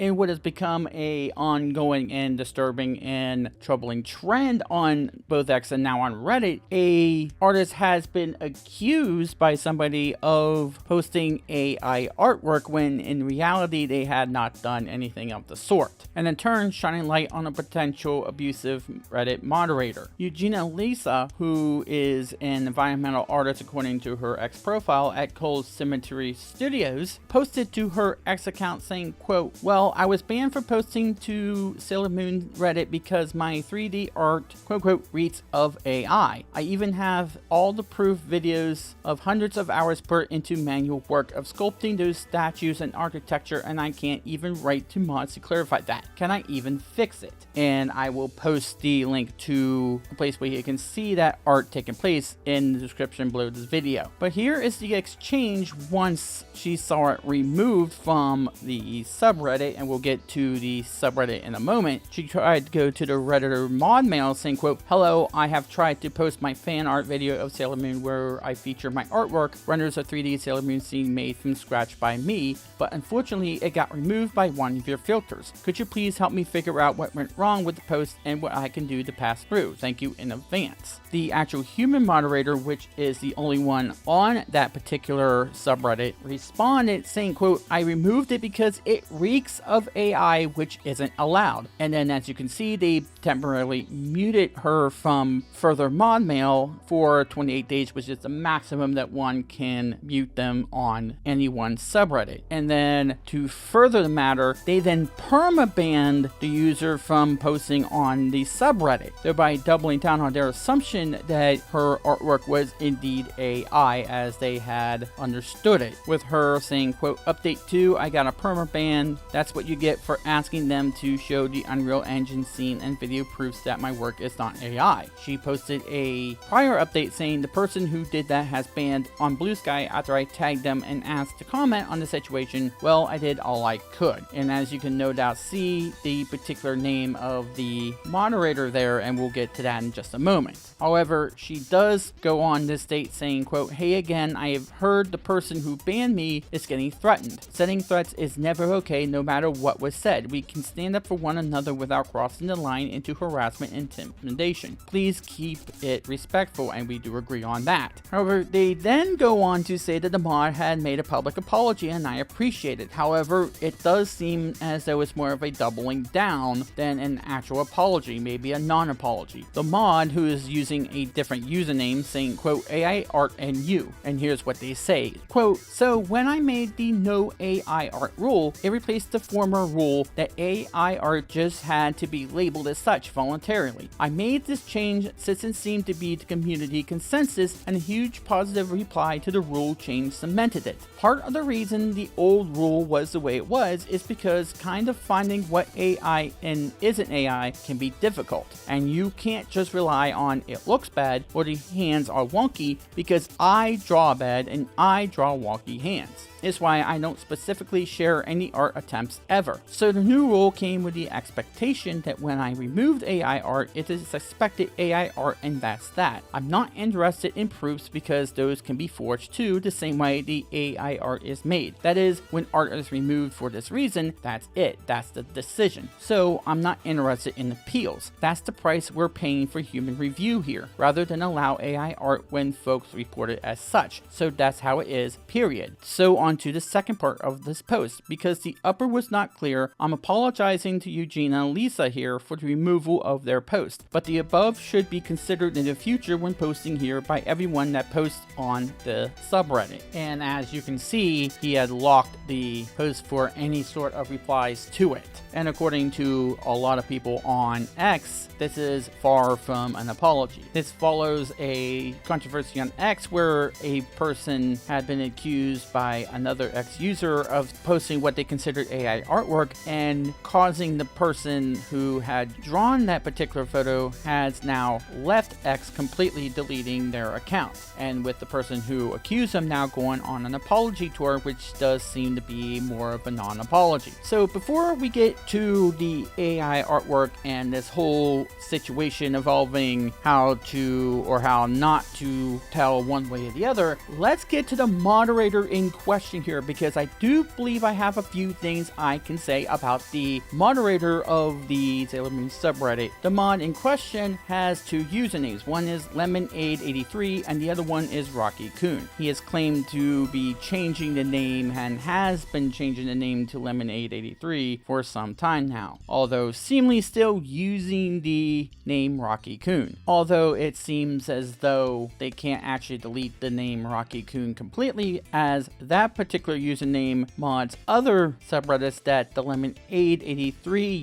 in what has become a ongoing and disturbing and troubling trend on both X and now on Reddit, a artist has been accused by somebody of posting AI artwork when in reality they had not done anything of the sort, and in turn shining light on a potential abusive Reddit moderator. Eugenia Lysa, who is an environmental artist according to her X profile at Cold Cemetery Studios, posted to her X account saying, quote, "Well, I was banned for posting to Sailor Moon Reddit because my 3D art, quote unquote, Reeks of AI. I even have all the proof videos of hundreds of hours put into manual work of sculpting those statues and architecture, and I can't even write to mods to clarify that. Can I even fix it?" And I will post the link to a place where you can see that art taking place in the description below this video. But here is the exchange once she saw it removed from the subreddit, and we'll get to the subreddit in a moment. She tried to go to the Redditor mod mail saying, quote, "Hello, I have tried to post my fan art video of Sailor Moon where I feature my artwork, renders a 3D Sailor Moon scene made from scratch by me, but unfortunately it got removed by one of your filters. Could you please help me figure out what went wrong with the post and what I can do to pass through? Thank you in advance." The actual human moderator, which is the only one on that particular subreddit, responded saying, quote, "I removed it because it reeks of AI, which isn't allowed." And then as you can see, they temporarily muted her from further mod mail for 28 days, which is the maximum that one can mute them on any one subreddit. And then to further the matter, they then permabanned the user from posting on the subreddit, thereby doubling down on their assumption that her artwork was indeed AI as they had understood it, with her saying, quote, "Update 2, I got a permaban. That's what you get for asking them to show the Unreal Engine scene and video proofs that my work is not AI." She posted a prior update saying the person who did that has banned on Blue Sky after I tagged them and asked to comment on the situation. Well, I did all I could. And as you can no doubt see the particular name of the moderator there, and we'll get to that in just a moment. However, she does go on to state saying, quote, "Hey again, I have heard the person who banned me is getting threatened. Setting threats is never okay no matter what was said. We can stand up for one another without crossing the line into harassment and intimidation. Please keep it respectful," and we do agree on that. However, they then go on to say that the mod had made a public apology, and I appreciate it. However, it does seem as though it's more of a doubling down than an actual apology, maybe a non-apology. The mod, who is using a different username, saying, quote, "AI art and you," and here's what they say, quote, "So when I made the no AI art rule, it replaced the former rule that AI art just had to be labeled as such voluntarily. I made this change since it seemed to be the community consensus, and a huge positive reply to the rule change cemented it. Part of the reason the old rule was the way it was is because kind of finding what AI and isn't AI can be difficult, and you can't just rely on it looks bad or the hands are wonky, because I draw bad and I draw wonky hands. It's why I don't specifically share any art attempts ever. So the new rule came with the expectation that when I removed AI art, it is expected AI art, and that's that. I'm not interested in proofs because those can be forged too, the same way the AI art is made. That is, when art is removed for this reason, that's it. That's the decision. So I'm not interested in appeals. That's the price we're paying for human review here, rather than allow AI art when folks report it as such. So that's how it is, period." So on to the second part of this post. Because the upper was not clear, I'm apologizing to Eugenia Lysa here for the removal of their post, but the above should be considered in the future when posting here by everyone that posts on the subreddit. And as you can see, he had locked the post for any sort of replies to it. And according to a lot of people on X, this is far from an apology. This follows a controversy on X where a person had been accused by another X user of posting what they considered AI artwork, and causing the person who had drawn that particular photo has now left X, completely deleting their account. And with the person who accused them now going on an apology tour, which does seem to be more of a non-apology. So before we get to the AI artwork and this whole situation involving how to or how not to tell one way or the other, let's get to the moderator in question here, because I do believe I have a few things I can say about the moderator of the Sailor Moon subreddit. The mod in question has two usernames. One is Lemonade83 and the other one is Rocky Kun. He has claimed to be changing the name and has been changing the name to Lemonade83 for some time now, although seemingly still using the name Rocky Kun. Although it seems as though they can't actually delete the name Rocky Kun completely, as that particular username mods other subreddits that the Lemonade83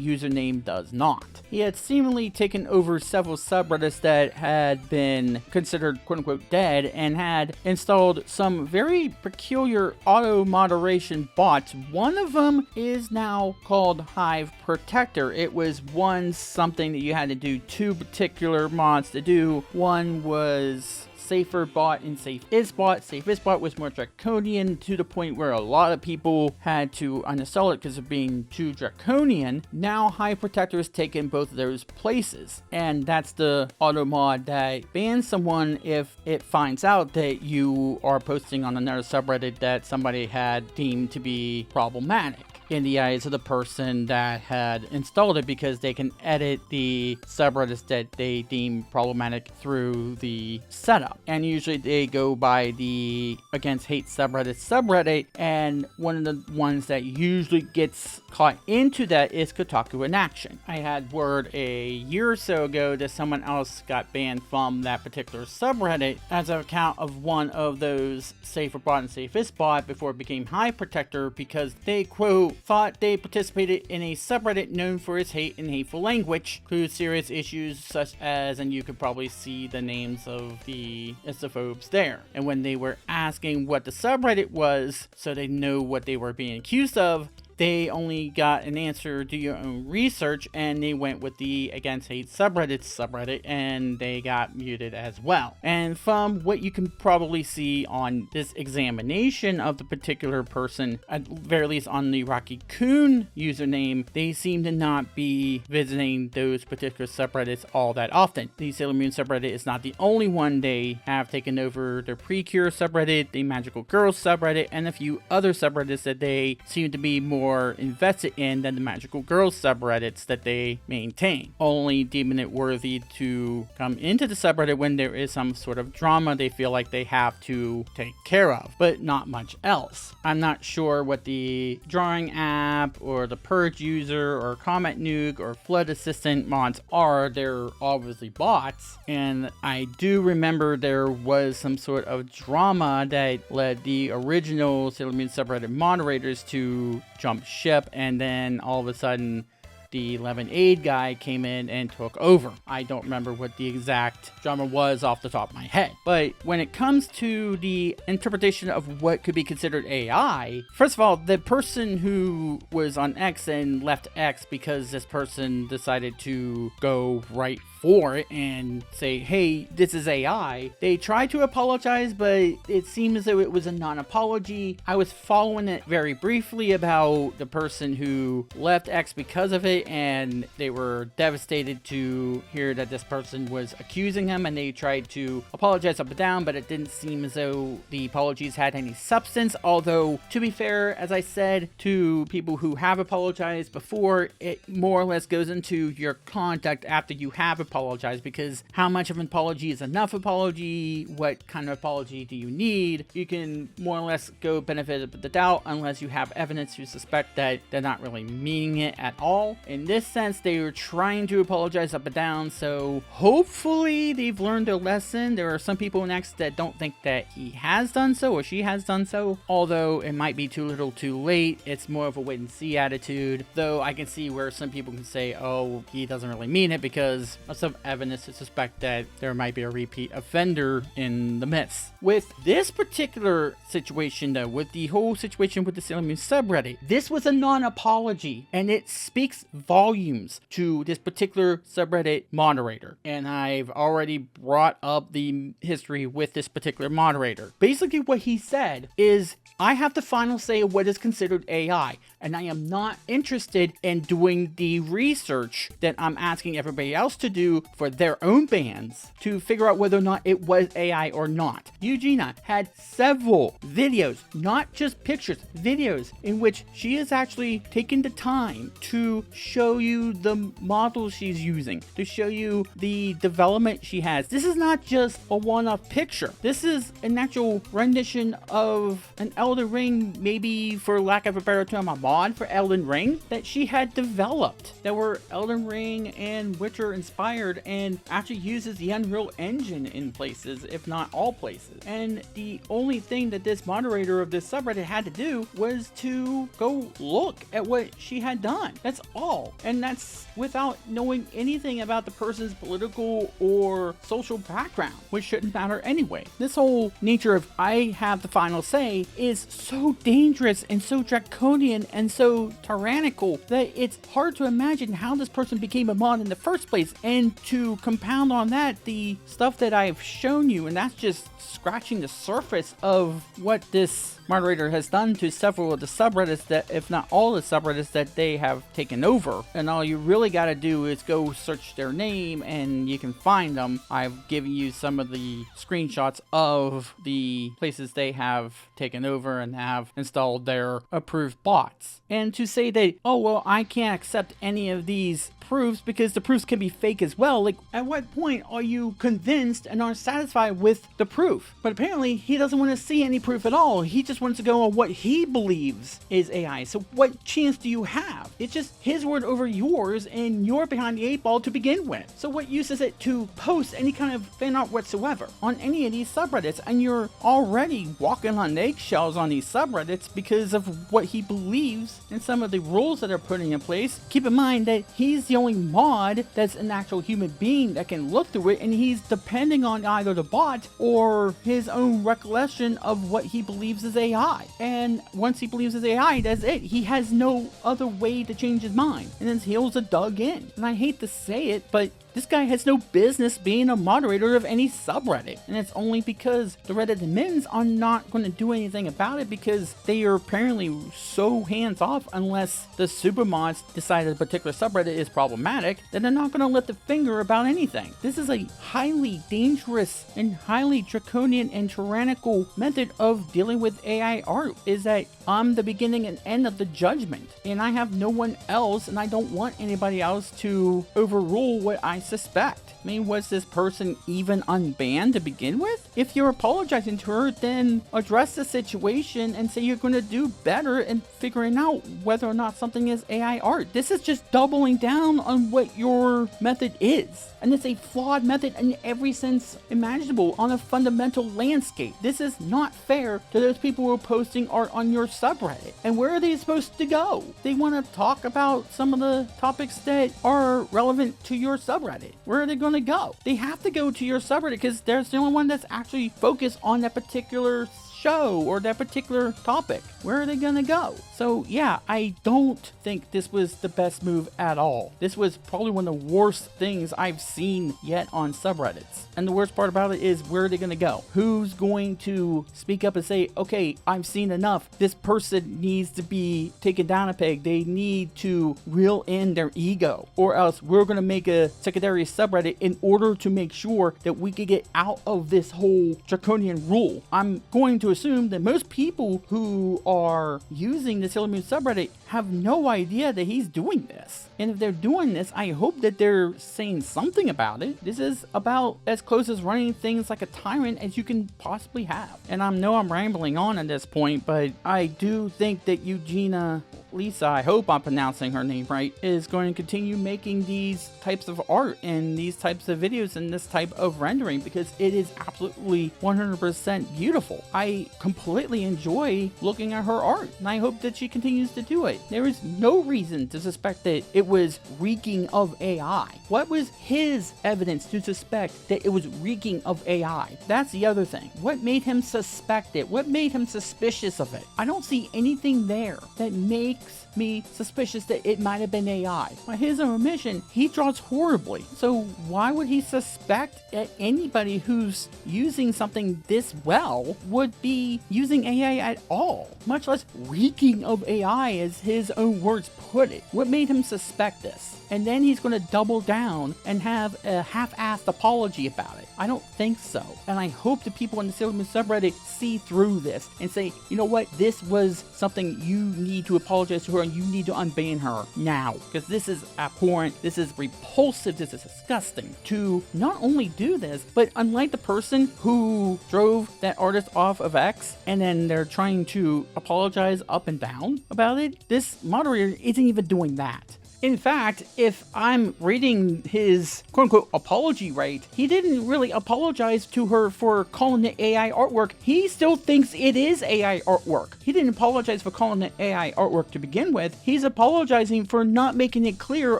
username does not. He had seemingly taken over several subreddits that had been considered quote-unquote dead and had installed some very peculiar auto moderation bots. One of them is now called Hive Protector. It was once something that you had to do two particular mods to do. One was Safer Bot and Safe Is Bot. Safe Is Bot was more draconian to the point where a lot of people had to uninstall it because of being too draconian. Now Hive Protector has taken both of those places, and that's the auto mod that bans someone if it finds out that you are posting on another subreddit that somebody had deemed to be problematic in the eyes of the person that had installed it, because they can edit the subreddits that they deem problematic through the setup. And usually they go by the Against Hate subreddit, and one of the ones that usually gets caught into that is Kotaku in Action. I had word a year or so ago that someone else got banned from that particular subreddit as an account of one of those Safer Bot and Safest Bot before it became Hive Protector, because they, quote, thought they participated in a subreddit known for its hate and hateful language, includes serious issues such as, and you could probably see the names of the istophobes there. And when they were asking what the subreddit was, so they know what they were being accused of, they only got an answer, do your own research, and they went with the Against Hate subreddit, and they got muted as well. And from what you can probably see on this examination of the particular person, at very least on the Rocky Kun username, they seem to not be visiting those particular subreddits all that often. The Sailor Moon subreddit is not the only one. They have taken over their Precure subreddit, the Magical Girls subreddit, and a few other subreddits that they seem to be more invested in than the Magical Girls subreddits that they maintain, only deeming it worthy to come into the subreddit when there is some sort of drama they feel like they have to take care of, but not much else. I'm not sure what the drawing app or the purge user or comment nuke or flood assistant mods are. They're obviously bots, and I do remember there was some sort of drama that led the original Sailor Moon subreddit moderators to jump ship, and then all of a sudden the Lemonade guy came in and took over. I don't remember what the exact drama was off the top of my head. But when it comes to the interpretation of what could be considered AI, first of all, the person who was on X and left X because this person decided to go right for it and say, hey, this is AI. They tried to apologize, but it seems as though it was a non-apology. I was following it very briefly about the person who left X because of it, and they were devastated to hear that this person was accusing him, and they tried to apologize up and down, but it didn't seem as though the apologies had any substance. Although, to be fair, as I said, to people who have apologized before, it more or less goes into your conduct after you have apologized, because how much of an apology is enough apology? What kind of apology do you need? You can more or less go benefit of the doubt unless you have evidence to suspect that they're not really meaning it at all. In this sense, they were trying to apologize up and down, so hopefully they've learned their lesson. There are some people in X that don't think that he has done so or she has done so, although it might be too little too late. It's more of a wait and see attitude, though I can see where some people can say, oh, he doesn't really mean it, because of some evidence to suspect that there might be a repeat offender in the midst. With this particular situation though, with the whole situation with the Sailor Moon subreddit, this was a non-apology, and it speaks volumes to this particular subreddit moderator. And I've already brought up the history with this particular moderator. Basically what he said is, I have the final say of what is considered AI, and I am not interested in doing the research that I'm asking everybody else to do to, for their own bans, to figure out whether or not it was AI or not. Eugenia had several videos, not just pictures, videos, in which she is actually taking the time to show you the models she's using, to show you the development she has. This is not just a one-off picture. This is an actual rendition of an Elden Ring, maybe for lack of a better term, a mod for Elden Ring that she had developed, that were Elden Ring and Witcher inspired, and actually uses the Unreal Engine in places, if not all places. And the only thing that this moderator of this subreddit had to do was to go look at what she had done. That's all. And that's without knowing anything about the person's political or social background, which shouldn't matter anyway. This whole nature of I have the final say is so dangerous and so draconian and so tyrannical that it's hard to imagine how this person became a mod in the first place. And to compound on that, the stuff that I've shown you, and that's just scratching the surface of what this moderator has done to several of the subreddits, that if not all the subreddits that they have taken over. And all you really got to do is go search their name and you can find them. I've given you some of the screenshots of the places they have taken over and have installed their approved bots. And to say that, oh well, I can't accept any of these proofs because the proofs can be fake as well, like at what point are you convinced and are satisfied with the proof? But apparently he doesn't want to see any proof at all. He just wants to go on what he believes is AI. So what chance do you have? It's just his word over yours, and you're behind the 8 ball to begin with. So what use is it to post any kind of fan art whatsoever on any of these subreddits? And you're already walking on eggshells on these subreddits because of what he believes and some of the rules that are putting in place. Keep in mind that he's the only mod that's an actual human being that can look through it, and he's depending on either the bot or his own recollection of what he believes is AI. And once he believes is AI, that's it. He has no other way to change his mind, and his heels are dug in. And I hate to say it, but this guy has no business being a moderator of any subreddit. And it's only because the Reddit admins are not going to do anything about it, because they are apparently so hands-off unless the supermods decide that a particular subreddit is problematic, that they're not going to lift a finger about anything. This is a highly dangerous and highly draconian and tyrannical method of dealing with AI art, is that I'm the beginning and end of the judgment, and I have no one else, and I don't want anybody else to overrule what I suspect. I mean, was this person even unbanned to begin with? If you're apologizing to her, then address the situation and say you're going to do better in figuring out whether or not something is AI art. This is just doubling down on what your method is. And it's a flawed method in every sense imaginable on a fundamental landscape. This is not fair to those people who are posting art on your subreddit. And where are they supposed to go? They want to talk about some of the topics that are relevant to your subreddit. Where are they going to go? They have to go to your subreddit because there's the only one that's actually focused on that particular show or that particular topic. Where are they gonna go? So yeah, I don't think this was the best move at all. This was probably one of the worst things I've seen yet on subreddits. And the worst part about it is, where are they gonna go? Who's going to speak up and say, okay, I've seen enough. This person needs to be taken down a peg. They need to reel in their ego, or else we're gonna make a secondary subreddit in order to make sure that we can get out of this whole draconian rule. I'm going to assume that most people who are using the Sailor Moon subreddit have no idea that he's doing this. And if they're doing this, I hope that they're saying something about it. This is about as close as running things like a tyrant as you can possibly have. And I know I'm rambling on at this point, but I do think that Eugenia Lysa, I hope I'm pronouncing her name right, is going to continue making these types of art and these types of videos and this type of rendering, because it is absolutely 100% beautiful. I completely enjoy looking at her art, and I hope that she continues to do it. There is no reason to suspect that it was reeking of AI. What was his evidence to suspect that it was reeking of AI? That's the other thing. What made him suspect it? What made him suspicious of it? I don't see anything there that makes makes me suspicious that it might have been AI. By his own admission, he draws horribly. So why would he suspect that anybody who's using something this well would be using AI at all? Much less reeking of AI, as his own words put it. What made him suspect this? And then he's going to double down and have a half-assed apology about it. I don't think so. And I hope the people in the Sailor Moon subreddit see through this and say, you know what, this was something you need to apologize to her and you need to unban her now. Because this is abhorrent, this is repulsive, this is disgusting to not only do this, but unlike the person who drove that artist off of X and then they're trying to apologize up and down about it, this moderator isn't even doing that. In fact, if I'm reading his quote-unquote apology right, he didn't really apologize to her for calling it AI artwork. He still thinks it is AI artwork. He didn't apologize for calling it AI artwork to begin with. He's apologizing for not making it clear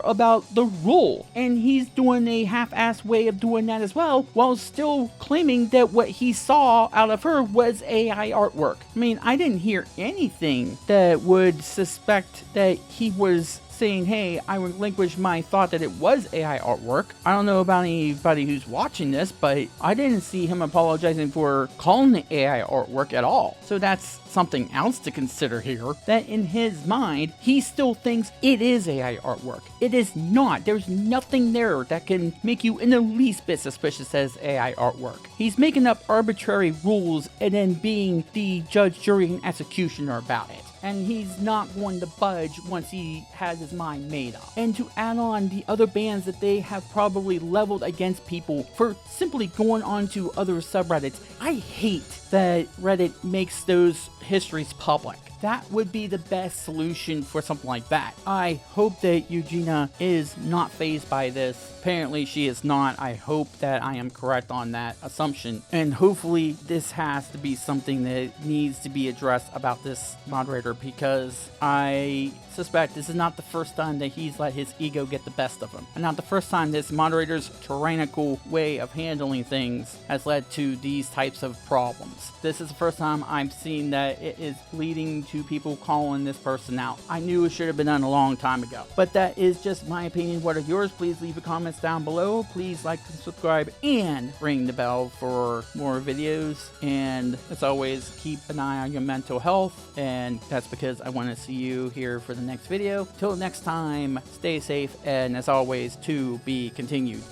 about the rule. And he's doing a half-assed way of doing that as well, while still claiming that what he saw out of her was AI artwork. I mean, I didn't hear anything that would suspect that he was saying, hey, I relinquished my thought that it was AI artwork. I don't know about anybody who's watching this, but I didn't see him apologizing for calling it AI artwork at all. So that's something else to consider here, that in his mind, he still thinks it is AI artwork. It is not. There's nothing there that can make you in the least bit suspicious as AI artwork. He's making up arbitrary rules and then being the judge, jury, and executioner about it. And he's not going to budge once he has his mind made up. And to add on the other bans that they have probably leveled against people for simply going on to other subreddits, I hate that Reddit makes those histories public. That would be the best solution for something like that. I hope that Eugenia is not fazed by this. Apparently she is not. I hope that I am correct on that assumption. And hopefully this has to be something that needs to be addressed about this moderator, because I suspect this is not the first time that he's let his ego get the best of him. And not the first time this moderator's tyrannical way of handling things has led to these types of problems. This is the first time I've seen that it is leading to people calling this person out. I knew it should have been done a long time ago. But that is just my opinion. What are yours? Please leave your comments down below. Please like and subscribe and ring the bell for more videos. And as always, keep an eye on your mental health. And that's because I want to see you here for the next video. Till next time, stay safe, and as always, to be continued.